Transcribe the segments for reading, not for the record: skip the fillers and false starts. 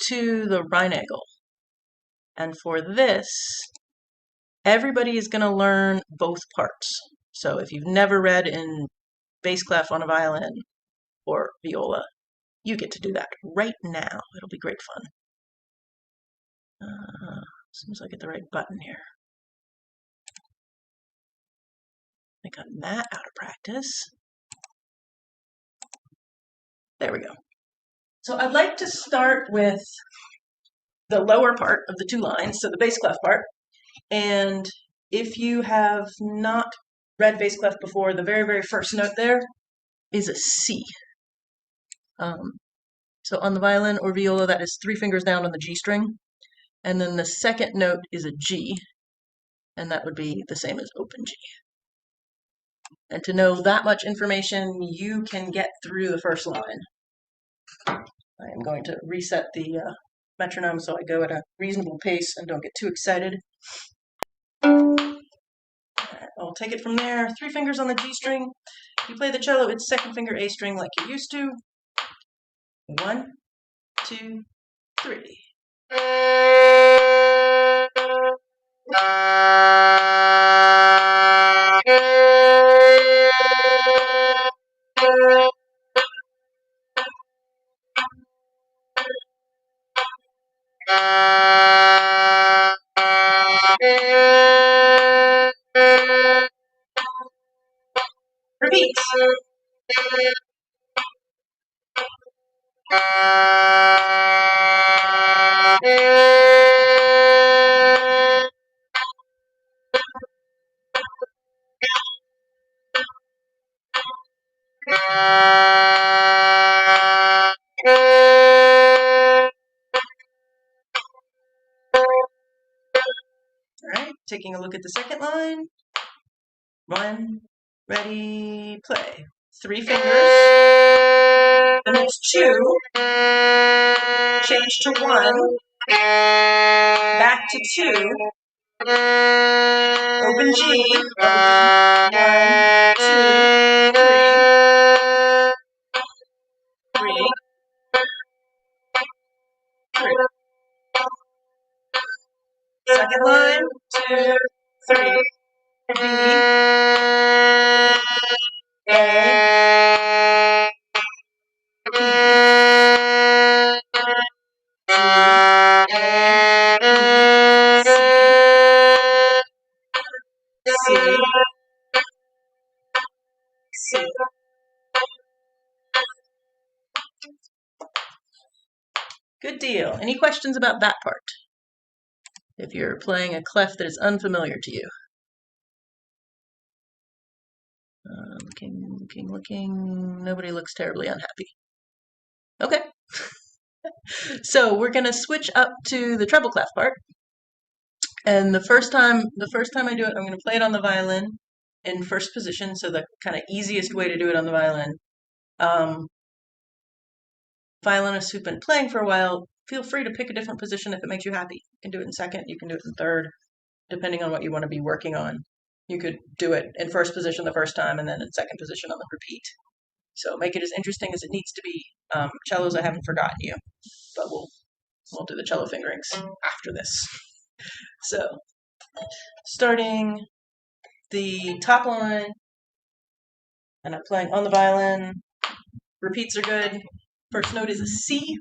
to the Reinagle. And for this, everybody is going to learn both parts. So if you've never read in bass clef on a violin or viola, you get to do that right now. It'll be great fun. As soon as I get the right button here. I got that out of practice. There we go. So I'd like to start with the lower part of the two lines, so the bass clef part. And if you have not read bass clef before, the very, very first note there is a C. So on the violin or viola, that is 3 fingers down on the G string. And then the second note is a G, and that would be the same as open G. And to know that much information, you can get through the first line. I am going to reset the metronome so I go at a reasonable pace and don't get too excited. I'll take it from there. 3 fingers on the G string. If you play the cello, it's second finger A string like you're used to. 1, 2, 3. Repeat. Alright, taking a look at the second line. 1, ready, play. 3 fingers. Then it's 2. Change to 1. Back to 2. Open G. 1, 2, 3. 3. Second line, 2, 3. B, A, P, G, A, P, C, C. Good deal. Any questions about that part? If you're playing a clef that is unfamiliar to you. Looking. Nobody looks terribly unhappy. Okay. So we're going to switch up to the treble clef part. And the first time I do it, I'm going to play it on the violin in first position. So the kind of easiest way to do it on the violin. Violinists who've been playing for a while, feel free to pick a different position if it makes you happy. You can do it in second, you can do it in third, depending on what you want to be working on. You could do it in first position the first time and then in second position on the repeat. So make it as interesting as it needs to be. Cellos, I haven't forgotten you, but we'll do the cello fingerings after this. So, starting the top line, and I'm playing on the violin. Repeats are good. First note is a C.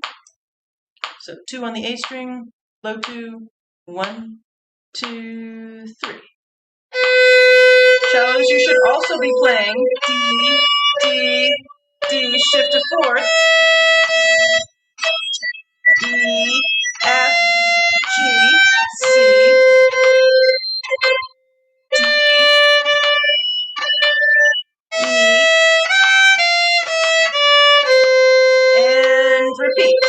So 2 on the A string, low 2, 1, 2, 3. Cellos, you should also be playing D, D, D, shift to fourth, E, F, G, C, D, E, and repeat.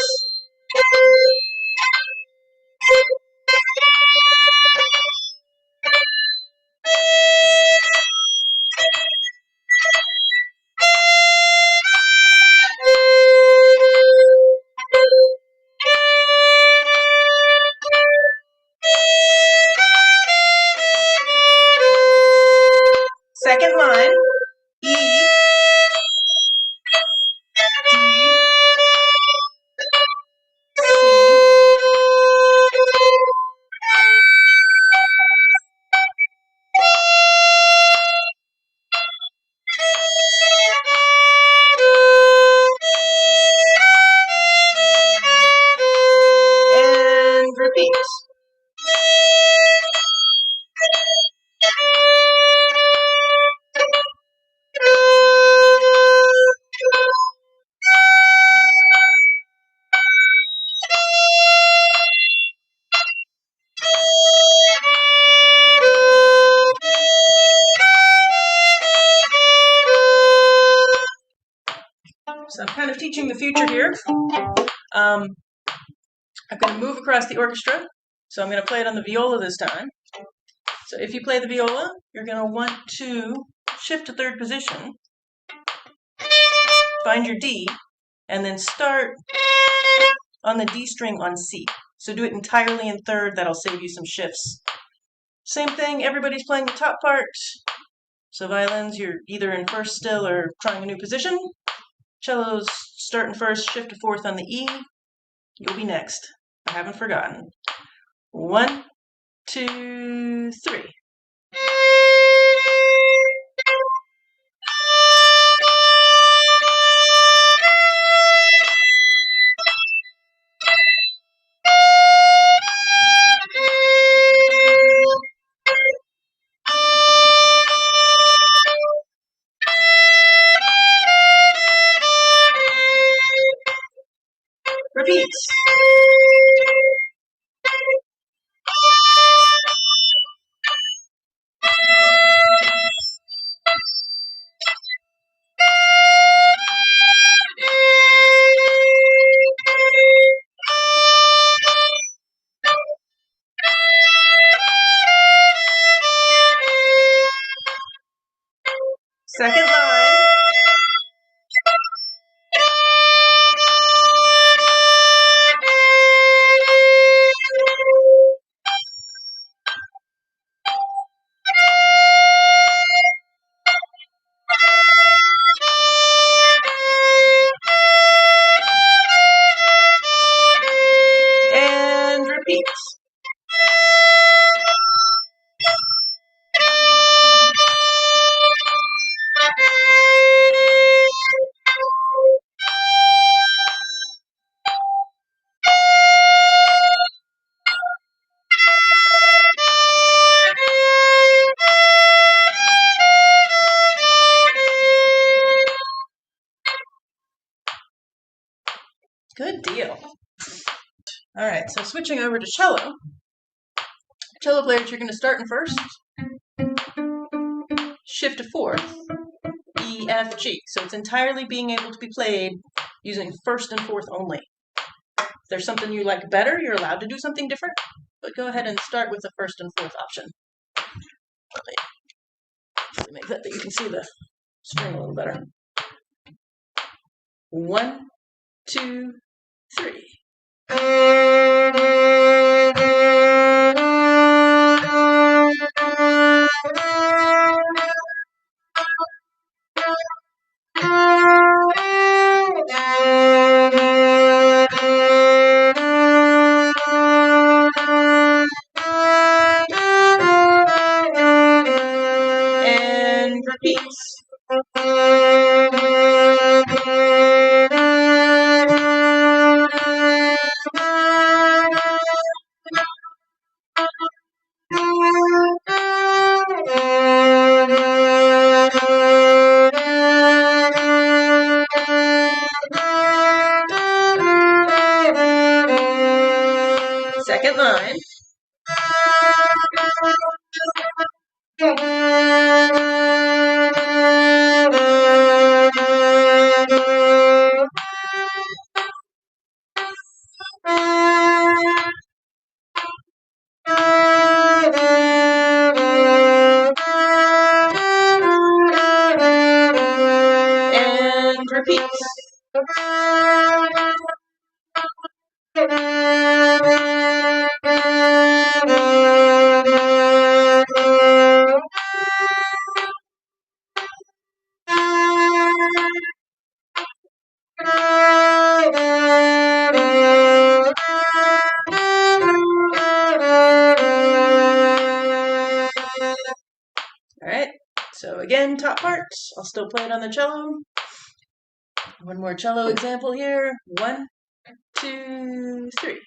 teaching the future here. I'm going to move across the orchestra, so I'm going to play it on the viola this time. So if you play the viola, you're going to want to shift to third position, find your D, and then start on the D string on C. So do it entirely in third, that'll save you some shifts. Same thing, everybody's playing the top part. So violins, you're either in first still or trying a new position. Cellos, start in first, shift to fourth on the E. You'll be next. I haven't forgotten. 1, 2, 3. Repeat. Second line. And repeat. Good deal. All right, so switching over to cello. Cello players, you're going to start in first, shift to fourth, E, F, G. So it's entirely being able to be played using first and fourth only. If there's something you like better, you're allowed to do something different, but go ahead and start with the first and fourth option. Let me make that you can see the string a little better. 1, 2, 3. And repeat. Second line. And repeat. All right, so again, top parts. I'll still play it on the cello. One more cello example here. 1, 2, 3.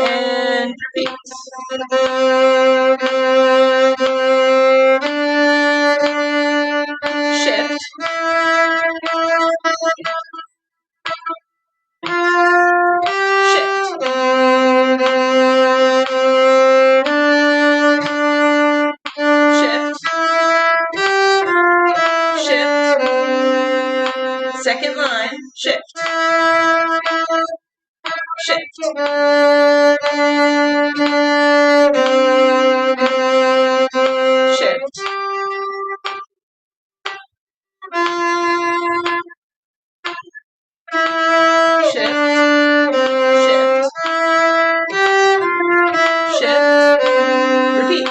And repeat. Second line, shift. Shift. Shift. Shift. Shift. Shift. Repeat.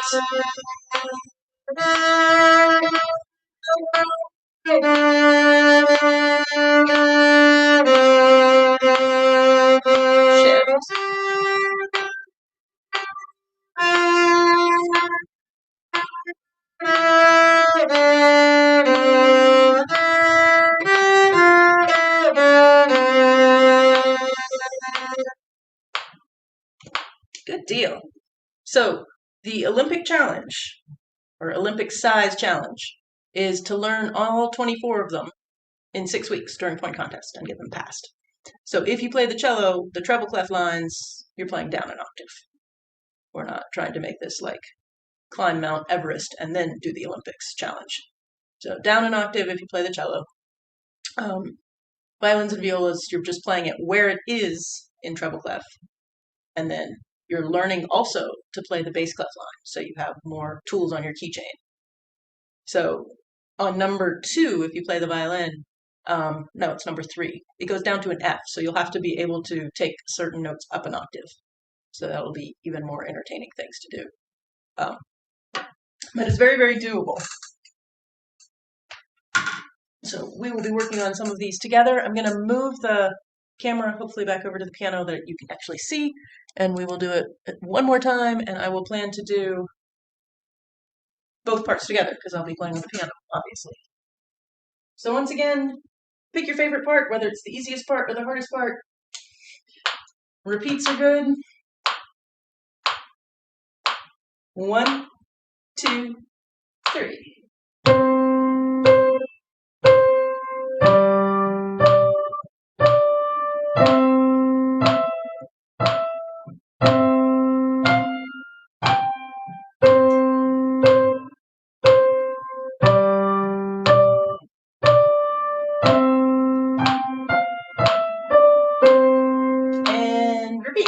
Good deal. So the Olympic challenge, or Olympic size challenge, is to learn all 24 of them in 6 weeks during point contest and get them passed. So if you play the cello, the treble clef lines, you're playing down an octave. We're not trying to make this like climb Mount Everest and then do the Olympics challenge. So down an octave if you play the cello. Violins and violas, you're just playing it where it is in treble clef. And then you're learning also to play the bass clef line, so you have more tools on your keychain. So on number 2, if you play the violin, no, it's number 3. It goes down to an F, so you'll have to be able to take certain notes up an octave. So that'll be even more entertaining things to do. But it's very, very doable. So we will be working on some of these together. I'm going to move the camera hopefully back over to the piano that you can actually see, and we will do it one more time, and I will plan to do both parts together because I'll be playing on the piano, obviously. So once again, pick your favorite part, whether it's the easiest part or the hardest part. Repeats are good. 1, 2, 3. And repeat.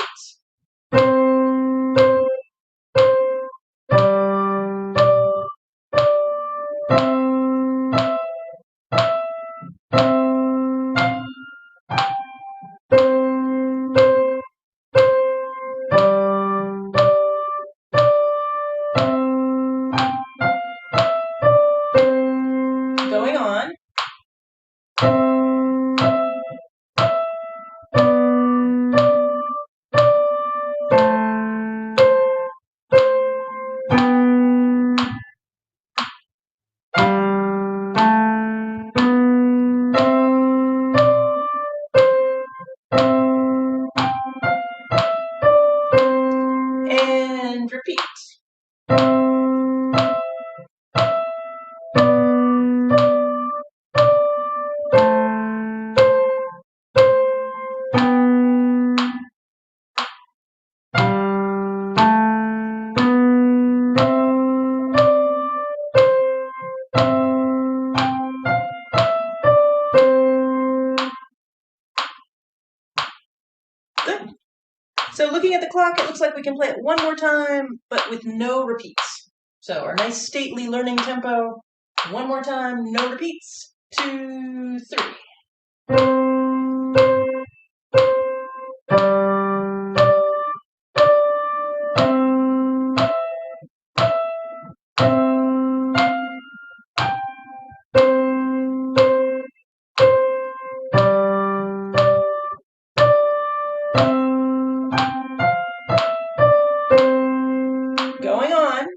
Going on. And repeat. Good. So looking at the clock, it looks like we can play it one more time, but with no repeats. So our nice stately learning tempo. One more time, no repeats. 2, 3. Going on.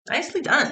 Nicely done.